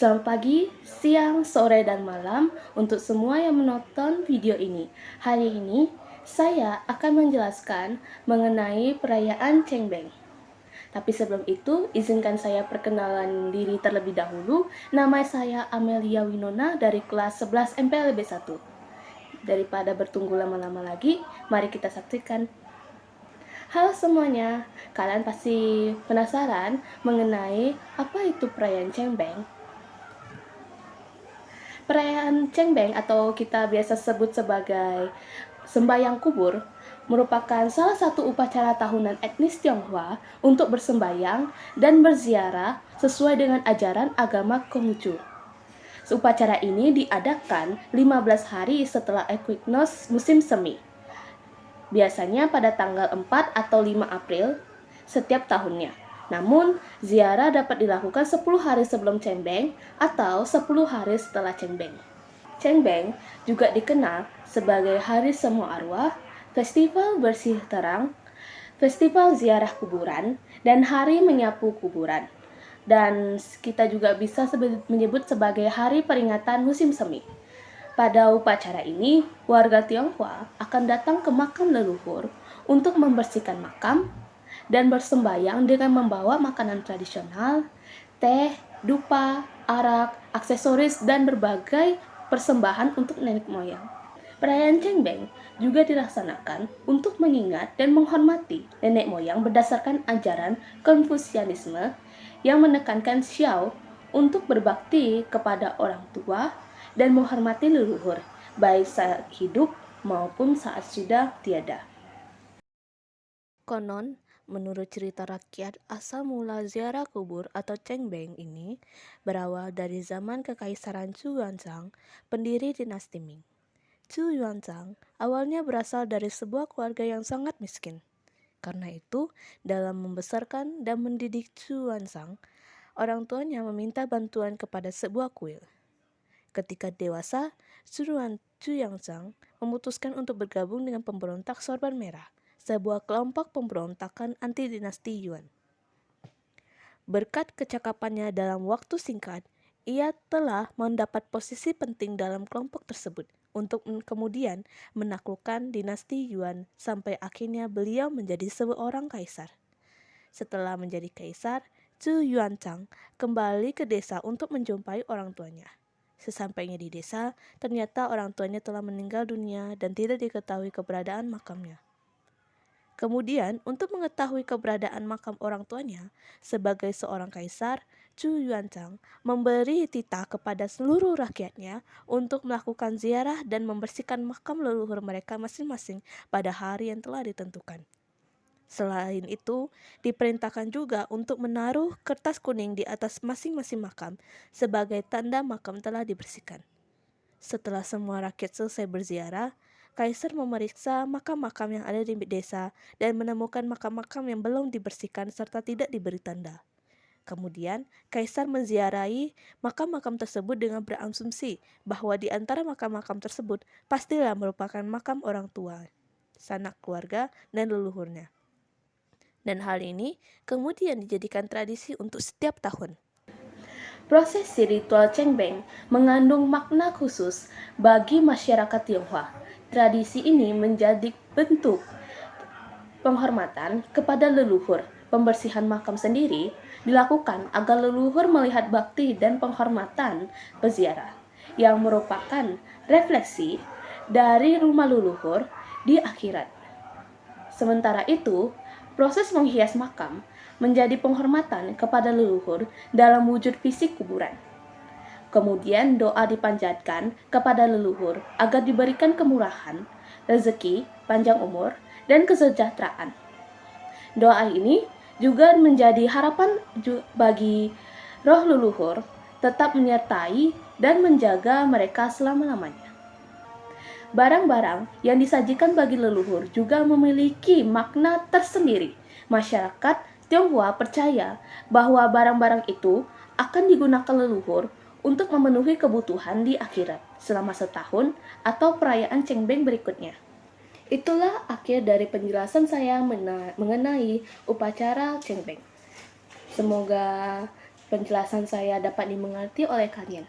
Selamat pagi, siang, sore, dan malam untuk semua yang menonton video ini. Hari ini, saya akan menjelaskan mengenai perayaan Cengbeng. Tapi sebelum itu, izinkan saya perkenalan diri terlebih dahulu. Nama saya Amelia Winona dari kelas 11 MPLB 1. Daripada bertunggu lama-lama lagi, mari kita saksikan. Halo semuanya, kalian pasti penasaran mengenai apa itu perayaan Cengbeng? Perayaan Cengbeng atau kita biasa sebut sebagai sembahyang kubur merupakan salah satu upacara tahunan etnis Tionghoa untuk bersembahyang dan berziarah sesuai dengan ajaran agama Konghucu. Upacara ini diadakan 15 hari setelah ekuinus musim semi. Biasanya pada tanggal 4 atau 5 April setiap tahunnya. Namun, ziarah dapat dilakukan 10 hari sebelum Cengbeng atau 10 hari setelah Cengbeng. Cengbeng juga dikenal sebagai Hari Semu Arwah, Festival Bersih Terang, Festival Ziarah Kuburan, dan Hari Menyapu Kuburan. Dan kita juga bisa menyebut sebagai Hari Peringatan Musim Semi. Pada upacara ini, warga Tionghoa akan datang ke makam leluhur untuk membersihkan makam dan bersembahyang dengan membawa makanan tradisional, teh, dupa, arak, aksesoris, dan berbagai persembahan untuk nenek moyang. Perayaan Cengbeng juga dilaksanakan untuk mengingat dan menghormati nenek moyang berdasarkan ajaran Konfusianisme yang menekankan Xiao untuk berbakti kepada orang tua dan menghormati leluhur, baik saat hidup maupun saat sudah tiada. Konon, menurut cerita rakyat, asal mula ziarah kubur atau Cengbeng ini berawal dari zaman Kekaisaran Chu Yuanzhang, pendiri dinasti Ming. Chu Yuanzhang awalnya berasal dari sebuah keluarga yang sangat miskin. Karena itu, dalam membesarkan dan mendidik Chu Yuanzhang, orang tuanya meminta bantuan kepada sebuah kuil. Ketika dewasa, Chu Yuanzhang memutuskan untuk bergabung dengan pemberontak Sorban Merah, sebuah kelompok pemberontakan anti dinasti Yuan. Berkat kecakapannya dalam waktu singkat, ia telah mendapat posisi penting dalam kelompok tersebut untuk kemudian menaklukkan dinasti Yuan sampai akhirnya beliau menjadi seorang kaisar. Setelah menjadi kaisar, Chu Yuanzhang kembali ke desa untuk menjumpai orang tuanya. Sesampainya di desa, ternyata orang tuanya telah meninggal dunia dan tidak diketahui keberadaan makamnya. Kemudian, untuk mengetahui keberadaan makam orang tuanya, sebagai seorang kaisar, Chu Yuanzhang memberi titah kepada seluruh rakyatnya untuk melakukan ziarah dan membersihkan makam leluhur mereka masing-masing pada hari yang telah ditentukan. Selain itu, diperintahkan juga untuk menaruh kertas kuning di atas masing-masing makam sebagai tanda makam telah dibersihkan. Setelah semua rakyat selesai berziarah, Kaisar memeriksa makam-makam yang ada di desa dan menemukan makam-makam yang belum dibersihkan serta tidak diberi tanda. Kemudian, Kaisar menziarahi makam-makam tersebut dengan berasumsi bahwa di antara makam-makam tersebut pastilah merupakan makam orang tua, sanak keluarga, dan leluhurnya. Dan hal ini kemudian dijadikan tradisi untuk setiap tahun. Prosesi ritual Cengbeng mengandung makna khusus bagi masyarakat Tionghoa. Tradisi ini menjadi bentuk penghormatan kepada leluhur. Pembersihan makam sendiri dilakukan agar leluhur melihat bakti dan penghormatan peziarah, yang merupakan refleksi dari rumah leluhur di akhirat. Sementara itu, proses menghias makam menjadi penghormatan kepada leluhur dalam wujud fisik kuburan. Kemudian doa dipanjatkan kepada leluhur agar diberikan kemurahan, rezeki, panjang umur, dan kesejahteraan. Doa ini juga menjadi harapan bagi roh leluhur tetap menyertai dan menjaga mereka selama-lamanya. Barang-barang yang disajikan bagi leluhur juga memiliki makna tersendiri. Masyarakat Tionghoa percaya bahwa barang-barang itu akan digunakan leluhur untuk memenuhi kebutuhan di akhirat selama setahun atau perayaan Cengbeng berikutnya. Itulah akhir dari penjelasan saya mengenai upacara Cengbeng. Semoga penjelasan saya dapat dimengerti oleh kalian.